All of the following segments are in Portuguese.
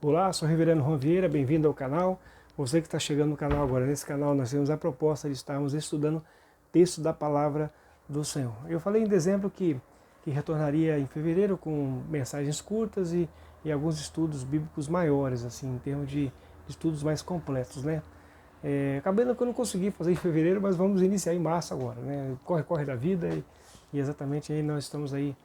Olá, sou o Reverendo Juan Vieira, bem-vindo ao canal. Você que está chegando no canal agora, nesse canal nós temos a proposta de estarmos estudando texto da Palavra do Senhor. Eu falei em dezembro que retornaria em fevereiro com mensagens curtas e alguns estudos bíblicos maiores, assim, em termos de estudos mais completos, né? Acabei que eu não consegui fazer em fevereiro, mas vamos iniciar em março agora, né? Corre da vida e exatamente aí nós estamos aí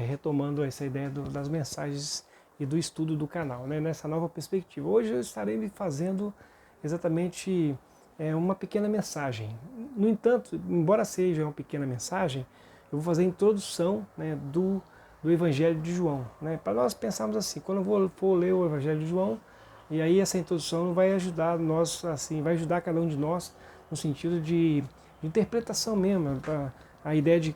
retomando essa ideia das mensagens e do estudo do canal, né, nessa nova perspectiva. Hoje eu estarei fazendo exatamente uma pequena mensagem. No entanto, embora seja uma pequena mensagem, eu vou fazer a introdução, né, do Evangelho de João, né, para nós pensarmos assim, quando eu for ler o Evangelho de João, e aí essa introdução vai ajudar nós, assim, vai ajudar cada um de nós no sentido de interpretação mesmo, a ideia de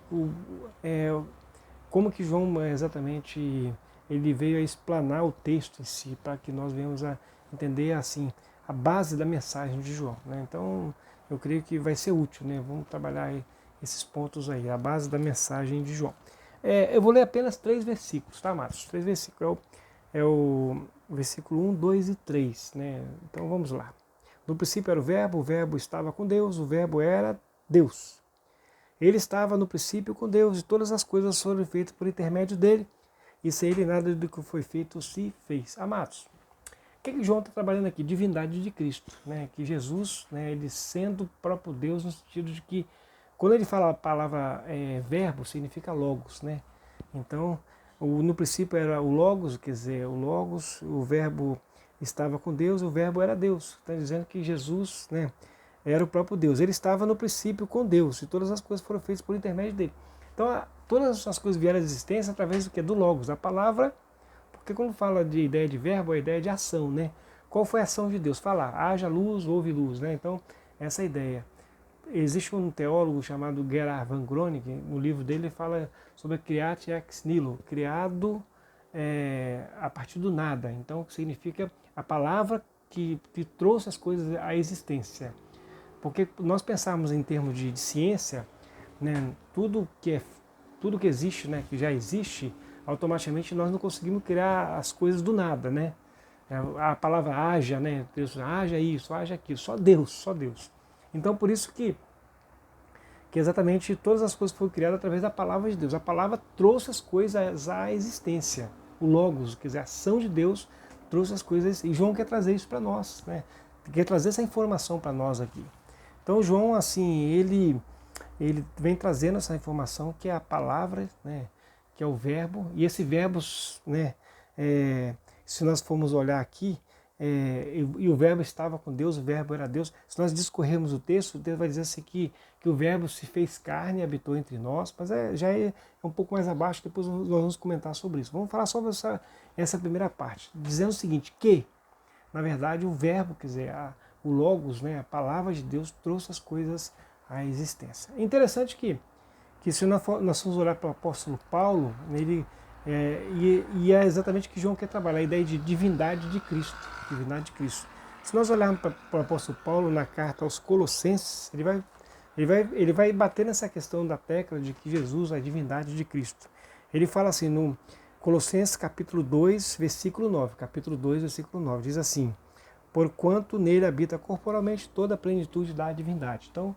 como que João exatamente ele veio a explanar o texto em si, para que nós venhamos a entender assim a base da mensagem de João, né? Então eu creio que vai ser útil, né? Vamos trabalhar esses pontos aí, a base da mensagem de João. Eu vou ler apenas 3 versículos, tá, Marcos? 3 versículos, é o versículo 1, 2 e 3, né? Então vamos lá. No princípio era o verbo estava com Deus, o verbo era Deus. Ele estava no princípio com Deus, e todas as coisas foram feitas por intermédio dele, e sem ele nada do que foi feito se fez. Amados, o que João está trabalhando aqui? Divindade de Cristo, né? Que Jesus, né, ele sendo o próprio Deus, no sentido de que, quando ele fala a palavra verbo, significa logos, né? Então, no princípio era o logos, quer dizer, o logos, o verbo estava com Deus, o verbo era Deus. Está dizendo que Jesus, né, era o próprio Deus. Ele estava no princípio com Deus, e todas as coisas foram feitas por intermédio dele. Então, todas as coisas vieram à existência através do que? Do logos, da palavra, porque quando fala de ideia de verbo, é a ideia de ação, né? Qual foi a ação de Deus? Falar, haja luz, houve luz, né? Então, essa é a ideia. Existe um teólogo chamado Gerhard van Groningen, no livro dele ele fala sobre criat ex nihilo, criado a partir do nada. Então, que significa a palavra que trouxe as coisas à existência. Porque nós pensarmos em termos de ciência, né, tudo que existe, né, que já existe, automaticamente nós não conseguimos criar as coisas do nada, né? A palavra haja, né? Deus, haja isso, haja aquilo, só Deus, só Deus. Então por isso que exatamente todas as coisas foram criadas através da palavra de Deus. A palavra trouxe as coisas à existência. O Logos, quer dizer, a ação de Deus trouxe as coisas, e João quer trazer isso para nós, né? Quer trazer essa informação para nós aqui. Então João, assim, ele vem trazendo essa informação que é a palavra, né, que é o verbo, e esse verbo, né, se nós formos olhar aqui, e o verbo estava com Deus, o verbo era Deus. Se nós discorrermos o texto vai dizer assim que o verbo se fez carne e habitou entre nós, mas já é um pouco mais abaixo, depois nós vamos comentar sobre isso. Vamos falar sobre essa primeira parte, dizendo o seguinte, que, na verdade, o verbo, quer dizer, o Logos, né, a palavra de Deus, trouxe as coisas à existência. É interessante que se nós formos olhar para o apóstolo Paulo, ele e é exatamente o que João quer trabalhar, a ideia de divindade de Cristo. Divindade de Cristo. Se nós olharmos para o apóstolo Paulo na carta aos Colossenses, ele vai bater nessa questão da tecla de que Jesus é a divindade de Cristo. Ele fala assim no Colossenses capítulo 2, versículo 9. Capítulo 2, versículo 9, diz assim: porquanto nele habita corporalmente toda a plenitude da divindade. Então,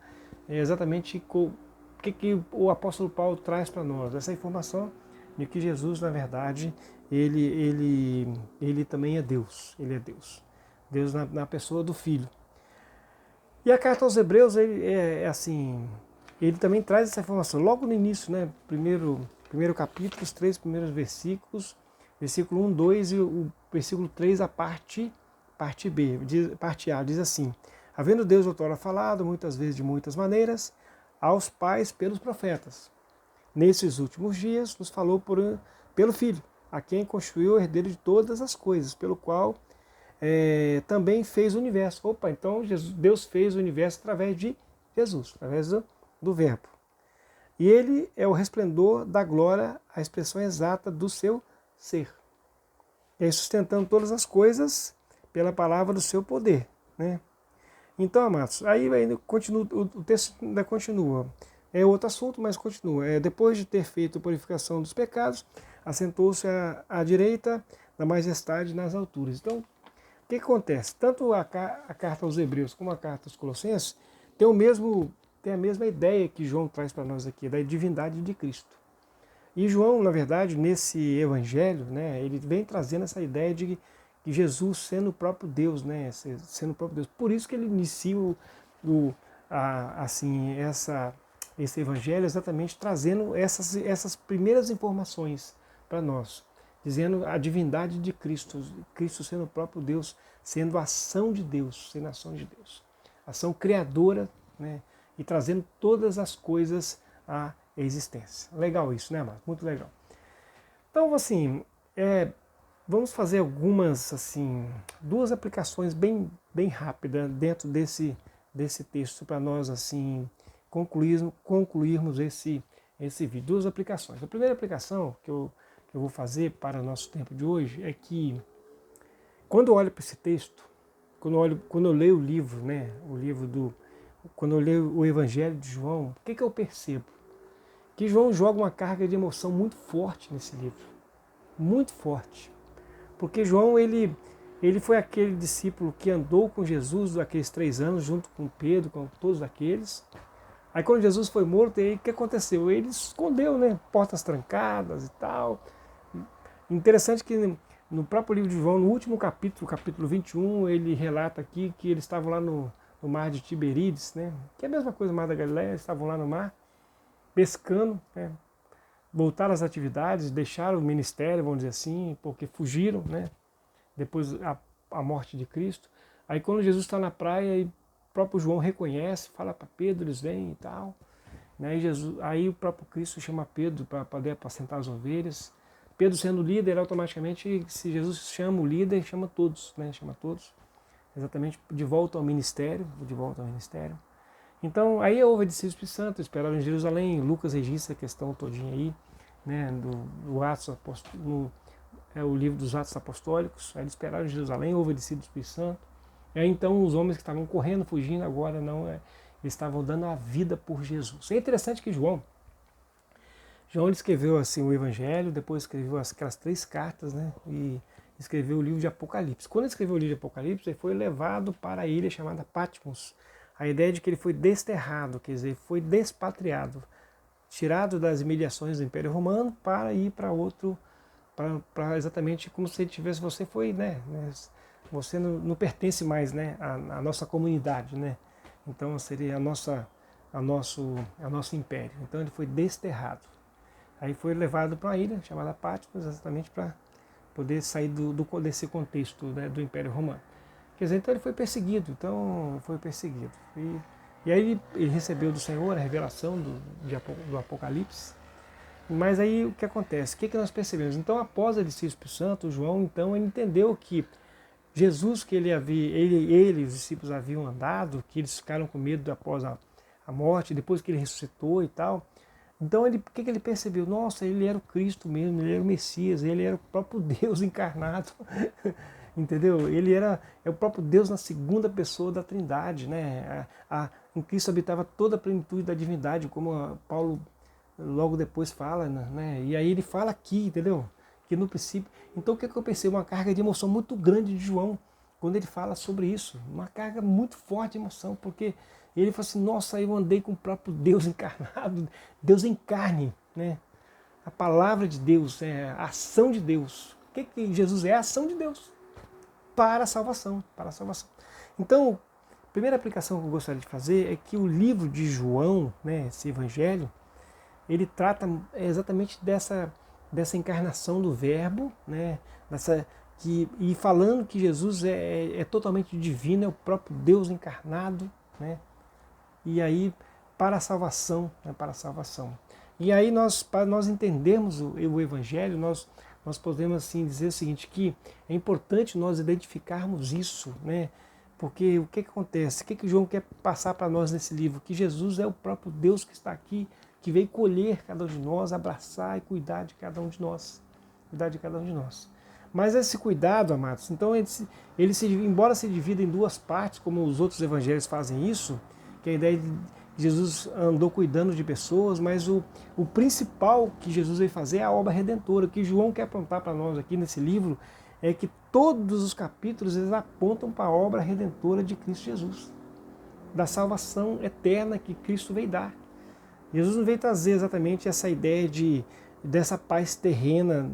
é exatamente o que o apóstolo Paulo traz para nós, essa informação de que Jesus, na verdade, ele também é Deus, ele é Deus. Deus na pessoa do Filho. E a carta aos Hebreus, assim, ele também traz essa informação. Logo no início, né, primeiro capítulo, os 3 primeiros versículos, versículo 1, 2 e o versículo 3, a parte B, parte A, diz assim: havendo Deus outrora falado, muitas vezes de muitas maneiras, aos pais pelos profetas. Nesses últimos dias nos falou pelo Filho, a quem constituiu o herdeiro de todas as coisas, pelo qual também fez o universo. Opa, então Deus fez o universo através de Jesus, através do Verbo. E ele é o resplendor da glória, a expressão exata do seu ser. E aí, sustentando todas as coisas pela palavra do seu poder, né? Então, amados, aí continua, o texto ainda continua. É outro assunto, mas continua. Depois de ter feito a purificação dos pecados, assentou-se à direita da majestade nas alturas. Então, o que acontece? Tanto a carta aos Hebreus como a carta aos Colossenses tem a mesma ideia que João traz para nós aqui, da divindade de Cristo. E João, na verdade, nesse evangelho, né, ele vem trazendo essa ideia de que Jesus sendo o próprio Deus, né, sendo o próprio Deus. Por isso que ele inicia esse evangelho exatamente trazendo essas primeiras informações para nós, dizendo a divindade de Cristo, Cristo sendo o próprio Deus, sendo a ação de Deus, sendo a ação de Deus, ação criadora, né, e trazendo todas as coisas à existência. Legal isso, né, Marcos? Muito legal. Então, assim, vamos fazer algumas, assim, duas aplicações bem rápidas dentro desse texto para nós, assim, concluirmos esse vídeo. Duas aplicações. A primeira aplicação que eu vou fazer para o nosso tempo de hoje é que, quando eu olho para esse texto, quando eu leio o livro, né, quando eu leio o Evangelho de João, o que eu percebo? Que João joga uma carga de emoção muito forte nesse livro. Muito forte. Porque João, ele foi aquele discípulo que andou com Jesus aqueles 3 anos, junto com Pedro, com todos aqueles. Aí quando Jesus foi morto, aí, o que aconteceu? Ele escondeu, né? Portas trancadas e tal. Interessante que no próprio livro de João, no último capítulo, capítulo 21, ele relata aqui que eles estavam lá no mar de Tiberíades, né? Que é a mesma coisa, o mar da Galileia, eles estavam lá no mar, pescando, né? Voltaram às atividades, deixaram o ministério, vamos dizer assim, porque fugiram, né? Depois a morte de Cristo. Aí quando Jesus está na praia, o próprio João reconhece, fala para Pedro, eles vêm e tal. Né? Aí o próprio Cristo chama Pedro para poder apacentar as ovelhas. Pedro sendo líder, automaticamente, se Jesus chama o líder, chama todos, né? Chama todos, exatamente de volta ao ministério, Então, aí houve a descida do Espírito Santo, esperaram em Jerusalém. Lucas registra a questão todinha aí, né, do Atos Apóstolos, o livro dos Atos Apostólicos. Aí eles esperaram em Jerusalém, houve a descida do Espírito Santo. E aí então os homens que estavam correndo, fugindo, agora não, eles estavam dando a vida por Jesus. É interessante que João ele escreveu assim o Evangelho, depois escreveu aquelas 3 cartas, né, e escreveu o livro de Apocalipse. Quando ele escreveu o livro de Apocalipse, ele foi levado para a ilha chamada Patmos. A ideia de que ele foi desterrado, quer dizer, foi despatriado, tirado das imediações do Império Romano para ir para outro, para exatamente como se ele tivesse, você foi, né, você não pertence mais, né, à nossa comunidade, né, então seria o nosso império. Então ele foi desterrado. Aí foi levado para uma ilha chamada Patmos, exatamente para poder sair desse contexto, né, do Império Romano. Quer dizer, então ele foi perseguido, E aí ele recebeu do Senhor a revelação do Apocalipse. Mas aí o que acontece? O que nós percebemos? Então, após a descida do Espírito Santo, João, então, ele entendeu que Jesus, que ele e os discípulos haviam andado, que eles ficaram com medo após a morte, depois que ele ressuscitou e tal. Então, o que ele percebeu? Nossa, ele era o Cristo mesmo, ele era o Messias, ele era o próprio Deus encarnado. Entendeu? Ele é o próprio Deus na segunda pessoa da Trindade, né? Em Cristo habitava toda a plenitude da divindade, como Paulo logo depois fala, né? E aí ele fala aqui, entendeu? Que no princípio... Então o que eu percebo? Uma carga de emoção muito grande de João, quando ele fala sobre isso. Uma carga muito forte de emoção, porque ele fala assim, nossa, eu andei com o próprio Deus encarnado, Deus em carne, né? A palavra de Deus, a ação de Deus. O que Jesus é? A ação de Deus. Para a salvação. Então, a primeira aplicação que eu gostaria de fazer é que o livro de João, né, esse evangelho, ele trata exatamente dessa encarnação do verbo, né, e falando que Jesus é totalmente divino, é o próprio Deus encarnado, né, e aí para a salvação, né, E aí para nós entendermos o evangelho, nós podemos assim dizer o seguinte, que é importante nós identificarmos isso, né? Porque o que acontece? O que João quer passar para nós nesse livro? Que Jesus é o próprio Deus que está aqui, que veio colher cada um de nós, abraçar e cuidar de cada um de nós. Mas esse cuidado, amados, então embora se divida em 2 partes, como os outros evangelhos fazem isso, que a ideia de Jesus andou cuidando de pessoas, mas o principal que Jesus veio fazer é a obra redentora. O que João quer apontar para nós aqui nesse livro é que todos os capítulos eles apontam para a obra redentora de Cristo Jesus, da salvação eterna que Cristo veio dar. Jesus não veio trazer exatamente essa ideia dessa paz terrena,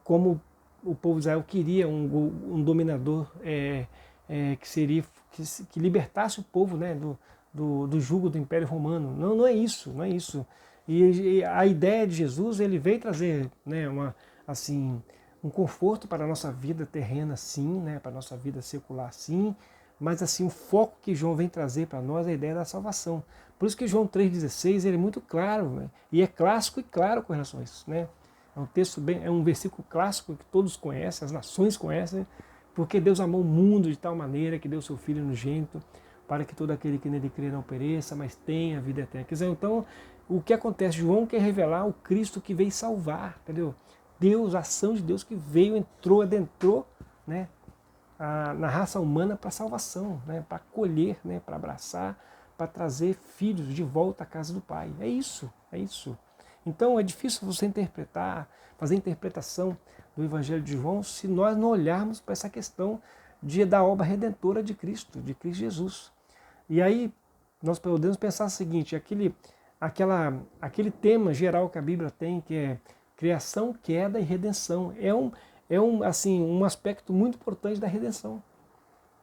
como o povo de Israel queria, um dominador que libertasse o povo, né, do jugo do Império Romano. Não, não é isso, não é isso. E a ideia de Jesus, ele veio trazer, né, um conforto para a nossa vida terrena, sim, né, para a nossa vida secular, sim, mas assim, o foco que João vem trazer para nós é a ideia da salvação. Por isso que João 3,16 ele é muito claro, né, e é clássico e claro com relação a isso, né? É um texto é um versículo clássico que todos conhecem, as nações conhecem, porque Deus amou o mundo de tal maneira que deu seu Filho unigênito, para que todo aquele que nele crê não pereça, mas tenha a vida eterna. Quer dizer, então, o que acontece? João quer revelar o Cristo que veio salvar, entendeu? Deus, a ação de Deus que veio, entrou, adentrou, né, na raça humana para salvação, né, para acolher, né, para abraçar, para trazer filhos de volta à casa do Pai. É isso, é isso. Então é difícil você interpretar, fazer interpretação do Evangelho de João se nós não olharmos para essa questão da obra redentora de Cristo Jesus. E aí nós podemos pensar o seguinte, aquele tema geral que a Bíblia tem, que é criação, queda e redenção, é um aspecto muito importante da redenção.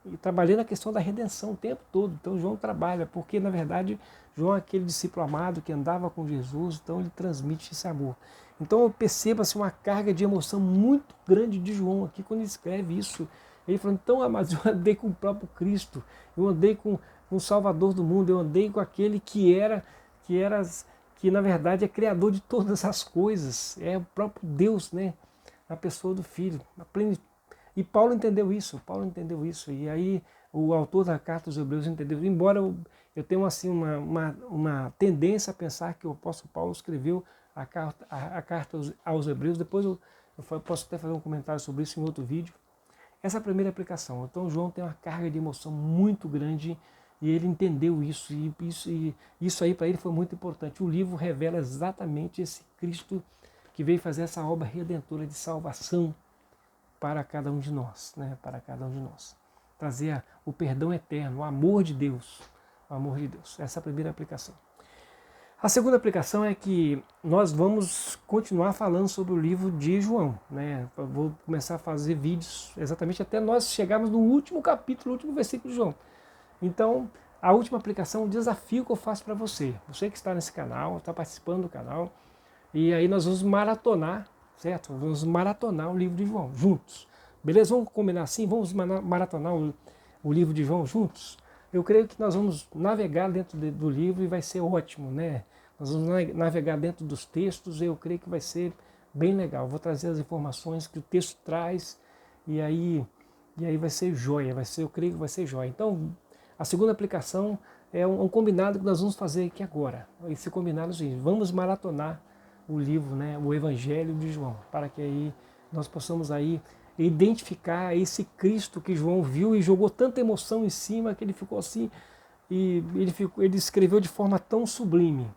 E trabalhando a questão da redenção o tempo todo. Então João trabalha, porque na verdade João é aquele discípulo amado que andava com Jesus, então ele transmite esse amor. Então eu percebo assim, uma carga de emoção muito grande de João aqui quando ele escreve isso. Ele falou, então, mas eu andei com o próprio Cristo, eu andei com o Salvador do mundo, eu andei com aquele que na verdade é criador de todas as coisas, é o próprio Deus, né? Na pessoa do Filho, a plenitude. E Paulo entendeu isso, e aí o autor da carta aos Hebreus entendeu, embora eu tenha assim, uma tendência a pensar que o apóstolo Paulo escreveu a carta aos Hebreus, depois eu posso até fazer um comentário sobre isso em outro vídeo. Essa é a primeira aplicação. Então João tem uma carga de emoção muito grande e ele entendeu isso, e isso aí para ele foi muito importante. O livro revela exatamente esse Cristo que veio fazer essa obra redentora de salvação para cada um de nós, né? Para cada um de nós. Trazer o perdão eterno, o amor de Deus. O amor de Deus. Essa é a primeira aplicação. A segunda aplicação é que nós vamos continuar falando sobre o livro de João, né? Eu vou começar a fazer vídeos exatamente até nós chegarmos no último capítulo, no último versículo de João. Então, a última aplicação, o desafio que eu faço para você que está nesse canal, está participando do canal, e aí nós vamos maratonar, certo? Vamos maratonar o livro de João juntos. Beleza? Vamos combinar assim? Vamos maratonar o livro de João juntos? Eu creio que nós vamos navegar dentro do livro e vai ser ótimo, né? Nós vamos navegar dentro dos textos e eu creio que vai ser bem legal. Vou trazer as informações que o texto traz e aí vai ser joia, eu creio que vai ser joia. Então, a segunda aplicação é um combinado que nós vamos fazer aqui agora. Esse combinado é o seguinte, vamos maratonar o livro, né, o Evangelho de João, para que aí nós possamos aí identificar esse Cristo que João viu e jogou tanta emoção em cima que ele ficou assim, e ele escreveu de forma tão sublime.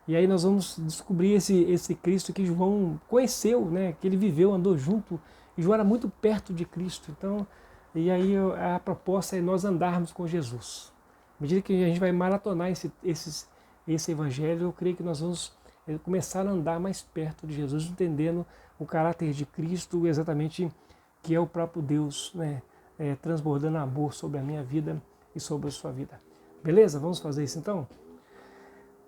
E aí nós vamos descobrir esse Cristo que João conheceu, né, que ele viveu, andou junto, e João era muito perto de Cristo. Então, e aí a proposta é nós andarmos com Jesus. À medida que a gente vai maratonar esse Evangelho, eu creio que nós vamos começar a andar mais perto de Jesus, entendendo o caráter de Cristo, exatamente que é o próprio Deus, né, transbordando amor sobre a minha vida e sobre a sua vida. Beleza? Vamos fazer isso então?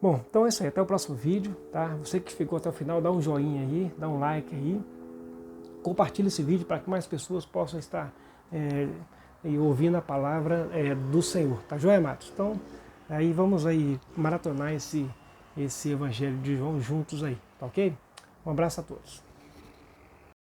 Bom, então é isso aí. Até o próximo vídeo, tá? Você que ficou até o final, dá um joinha aí, dá um like aí. Compartilha esse vídeo para que mais pessoas possam estar ouvindo a palavra do Senhor. Tá joia, amados? Então, aí vamos aí maratonar esse Evangelho de João juntos aí, tá ok? Um abraço a todos.